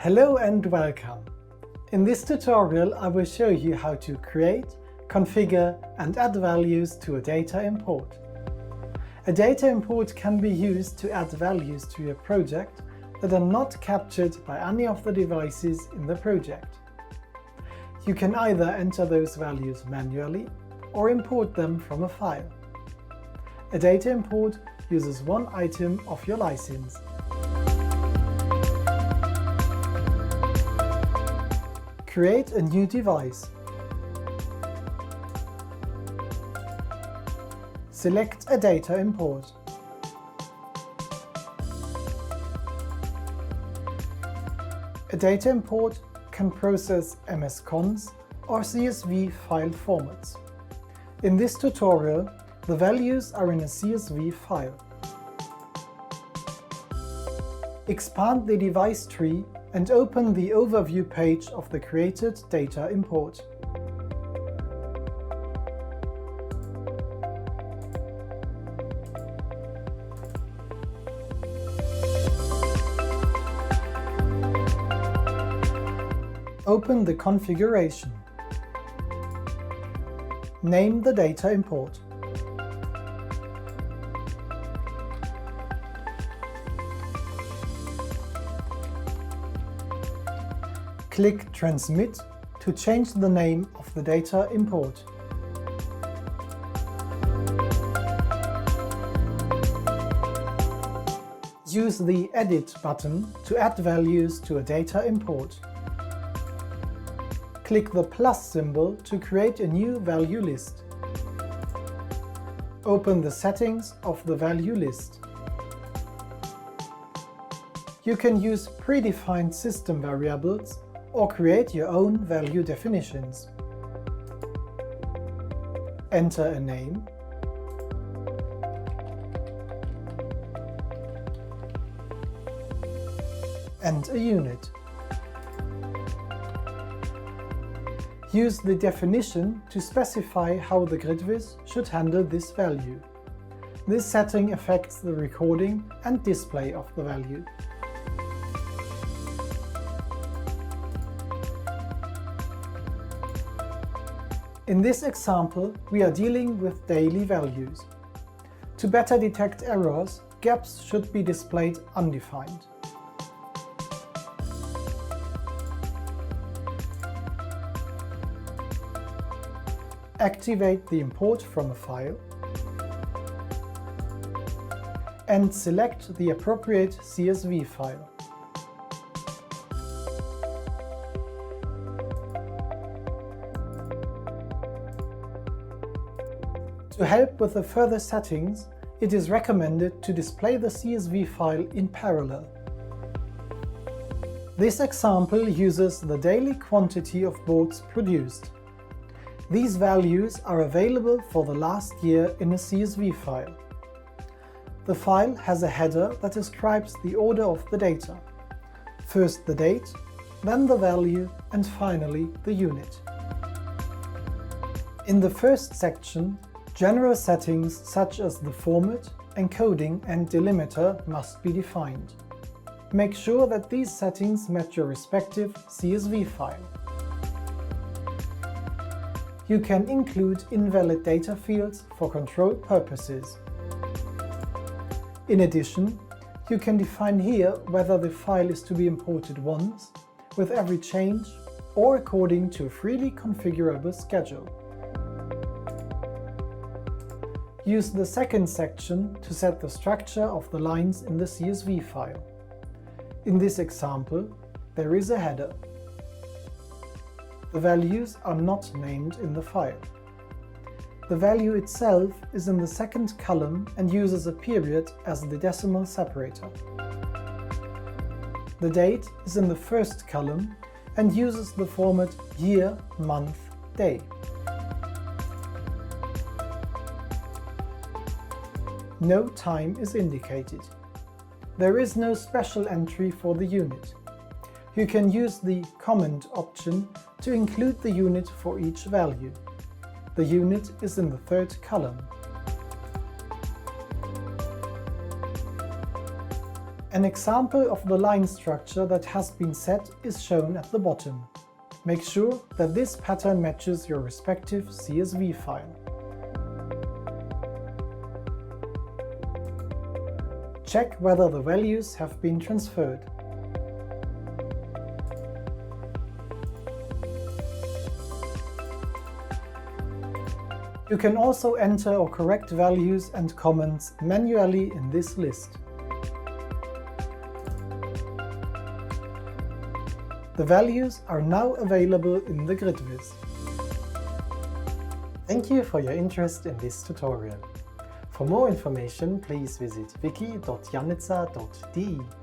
Hello and welcome! In this tutorial I will show you how to create, configure and add values to a data import. A data import can be used to add values to your project that are not captured by any of the devices in the project. You can either enter those values manually or import them from a file. A data import uses one item of your license. Create a new device. Select a data import. A data import can process MS-cons or CSV file formats. In this tutorial, the values are in a CSV file. Expand the device tree and open the overview page of the created data import. Open the configuration. Name the data import. Click Transmit to change the name of the data import. Use the Edit button to add values to a data import. Click the plus symbol to create a new value list. Open the settings of the value list. You can use predefined system variables or create your own value definitions. Enter a name. And a unit. Use the definition to specify how the GridVis should handle this value. This setting affects the recording and display of the value. In this example, we are dealing with daily values. To better detect errors, gaps should be displayed undefined. Activate the import from a file and select the appropriate CSV file. To help with the further settings, it is recommended to display the CSV file in parallel. This example uses the daily quantity of boards produced. These values are available for the last year in a CSV file. The file has a header that describes the order of the data. First the date, then the value, and finally the unit. In the first section, general settings such as the format, encoding and delimiter must be defined. Make sure that these settings match your respective CSV file. You can include invalid data fields for control purposes. In addition, you can define here whether the file is to be imported once, with every change, or according to a freely configurable schedule. Use the second section to set the structure of the lines in the CSV file. In this example, there is a header. The values are not named in the file. The value itself is in the second column and uses a period as the decimal separator. The date is in the first column and uses the format year, month, day. No time is indicated. There is no special entry for the unit. You can use the comment option to include the unit for each value. The unit is in the third column. An example of the line structure that has been set is shown at the bottom. Make sure that this pattern matches your respective CSV file. Check whether the values have been transferred. You can also enter or correct values and comments manually in this list. The values are now available in the GridVis. Thank you for your interest in this tutorial. For more information, please visit wiki.janitza.de.